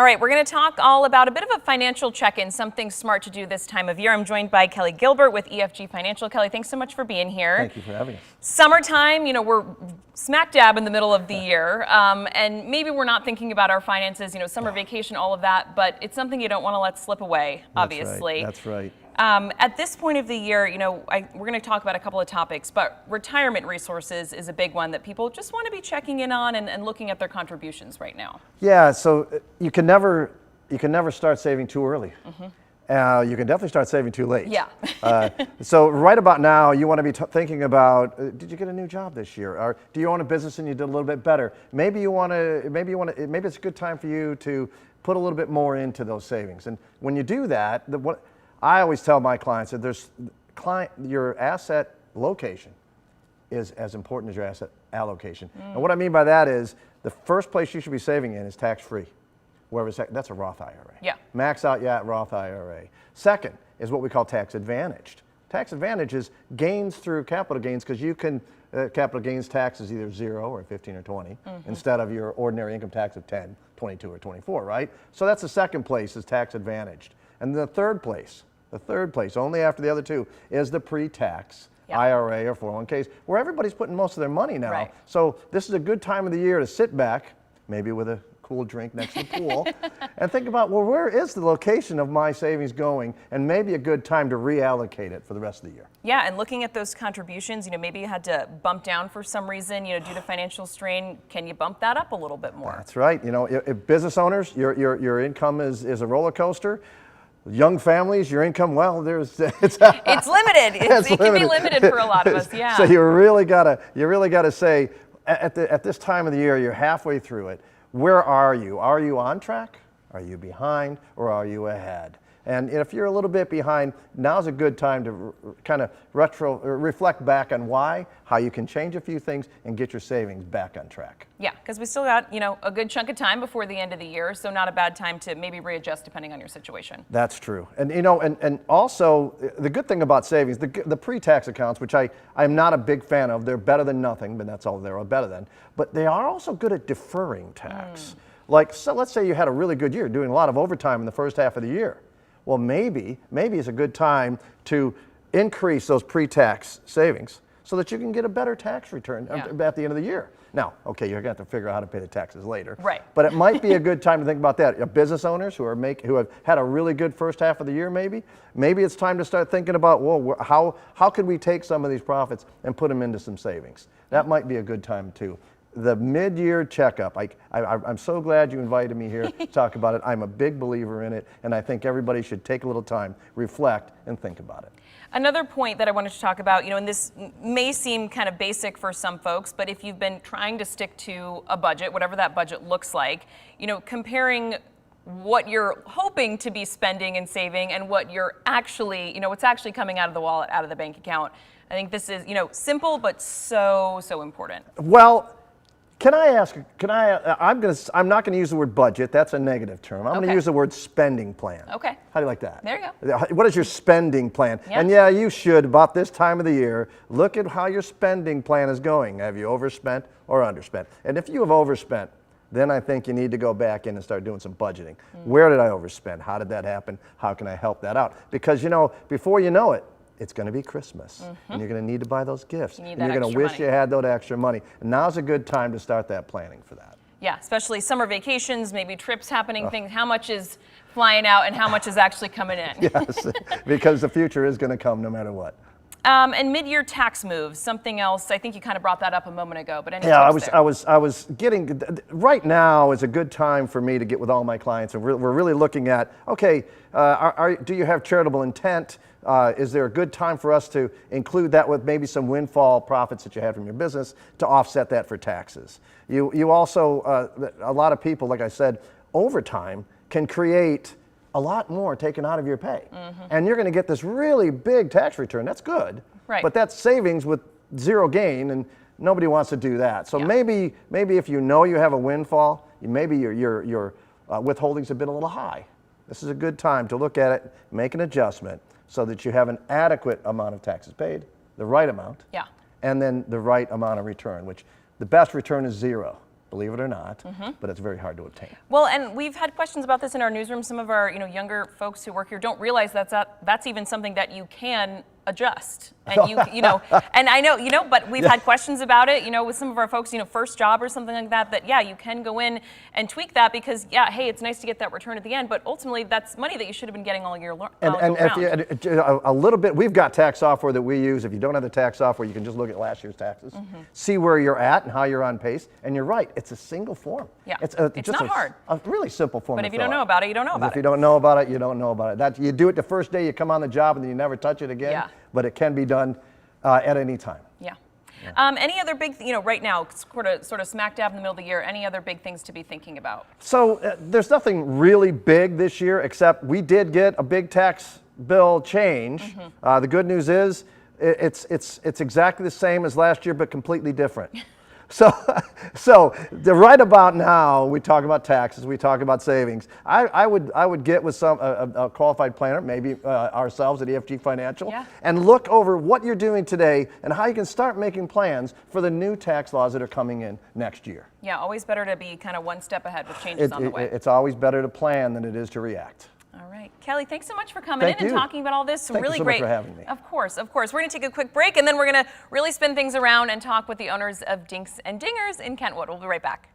All right, we're going to talk all about a bit of a financial check-in, something smart to do this time of year. I'm joined by Kelly Gilbert with EFG Financial. Kelly, thanks so much for being here. Thank you for having us. Summertime, we're smack dab in the middle of the year, and maybe we're not thinking about our finances, summer vacation, all of that, but it's something you don't want to let slip away, obviously. That's right. At this point of the year, we're going to talk about a couple of topics, but retirement resources is a big one that people just want to be checking in on and looking at their contributions right now. Yeah, so you can never start saving too early. You can definitely start saving too late. Yeah. So right about now, you want to be thinking about, did you get a new job this year? Or do you own a business and you did a little bit better? Maybe it's a good time for you to put a little bit more into those savings. And when you do that, what I always tell my clients that your asset location is as important as your asset allocation. And what I mean by that is the first place you should be saving in is tax-free. That's a Roth IRA. Yeah. Max out Roth IRA. Second is what we call tax advantaged. Tax advantage is gains through capital gains, because you can, capital gains tax is either 0 or 15 or 20 instead of your ordinary income tax of 10, 22 or 24, right? So that's the second place, is tax advantaged. And the third place, only after the other two, is the pre-tax IRA or 401ks, where everybody's putting most of their money now. Right. So this is a good time of the year to sit back, maybe with a cool drink next to the pool, and think about, well, where is the location of my savings going? And maybe a good time to reallocate it for the rest of the year. Yeah, and looking at those contributions, maybe you had to bump down for some reason, due to financial strain. Can you bump that up a little bit more? That's right. If business owners, your income is a roller coaster. Young families, your income, well, it's limited. It can be limited for a lot of us. Yeah. So you really gotta say, at this time of the year, you're halfway through it. Where are you? Are you on track? Are you behind? Or are you ahead? And if you're a little bit behind, now's a good time to kind of reflect back on how you can change a few things and get your savings back on track. Yeah, because we still got, a good chunk of time before the end of the year, so not a bad time to maybe readjust depending on your situation. That's true. And and also the good thing about savings, the pre-tax accounts, which I'm not a big fan of, they're better than nothing, but that's all they're better than. But they are also good at deferring tax. So let's say you had a really good year, doing a lot of overtime in the first half of the year. Well, maybe it's a good time to increase those pre-tax savings so that you can get a better tax return at the end of the year. Now, okay, you're going to have to figure out how to pay the taxes later. Right. But it might be a good time to think about that. Business owners who have had a really good first half of the year, maybe it's time to start thinking about, well, how could we take some of these profits and put them into some savings? That might be a good time too. The mid-year checkup, I'm so glad you invited me here to talk about it. I'm a big believer in it, and I think everybody should take a little time, reflect, and think about it. Another point that I wanted to talk about, and this may seem kind of basic for some folks, but if you've been trying to stick to a budget, whatever that budget looks like, comparing what you're hoping to be spending and saving and what you're actually, what's actually coming out of the wallet, out of the bank account. I think this is, simple, but so important. Well, I'm not going to use the word budget. That's a negative term. I'm going to use the word spending plan. Okay. How do you like that? There you go. What is your spending plan? Yeah. And you should, about this time of the year, look at how your spending plan is going. Have you overspent or underspent? And if you have overspent, then I think you need to go back in and start doing some budgeting. Where did I overspend? How did that happen? How can I help that out? Because, before you know it, it's going to be Christmas, and you're going to need to buy those gifts. And you're going to wish you had that extra money. And now's a good time to start that planning for that. Yeah, especially summer vacations, maybe trips happening, things. How much is flying out and how much is actually coming in? Yes, because the future is going to come no matter what. And mid-year tax moves, something else. I think you kind of brought that up a moment ago, but I was getting. Right now is a good time for me to get with all my clients, and we're really looking at. Okay, do you have charitable intent? Is there a good time for us to include that with maybe some windfall profits that you had from your business to offset that for taxes? You also a lot of people, like I said, overtime can create a lot more taken out of your pay. And you're going to get this really big tax return. That's good. Right. But that's savings with zero gain, and nobody wants to do that. So maybe if you have a windfall, maybe your withholdings have been a little high. This is a good time to look at it, make an adjustment so that you have an adequate amount of taxes paid, the right amount, and then the right amount of return, which the best return is 0. believe it or not, but it's very hard to obtain. Well, and we've had questions about this in our newsroom. Some of our younger folks who work here don't realize that's even something that you can adjust. And and I know, but we've had questions about it, with some of our folks, first job or something like that, yeah, you can go in and tweak that because, yeah, hey, it's nice to get that return at the end, but ultimately that's money that you should have been getting all year long. And if a little bit, we've got tax software that we use. If you don't have the tax software, you can just look at last year's taxes, see where you're at and how you're on pace. And you're right, it's a single form. Yeah, it's just not hard. A really simple form. But if you don't know about it, you don't know about it. If you don't know about it, you don't know about it. You do it the first day you come on the job and then you never touch it again. Yeah. But it can be done at any time. Yeah. Any other big, right now, sort of smack dab in the middle of the year, any other big things to be thinking about? So there's nothing really big this year, except we did get a big tax bill change. The good news is it's exactly the same as last year, but completely different. So right about now, we talk about taxes, we talk about savings. I would get with a qualified planner, maybe ourselves at EFG Financial, and look over what you're doing today and how you can start making plans for the new tax laws that are coming in next year. Yeah, always better to be kind of one step ahead with changes on the way. It's always better to plan than it is to react. All right. Kelly, thanks so much for coming in and talking about all this. Thank really you so great. much for having me. Of course, of course. We're going to take a quick break, and then we're going to really spin things around and talk with the owners of Dinks and Dingers in Kentwood. We'll be right back.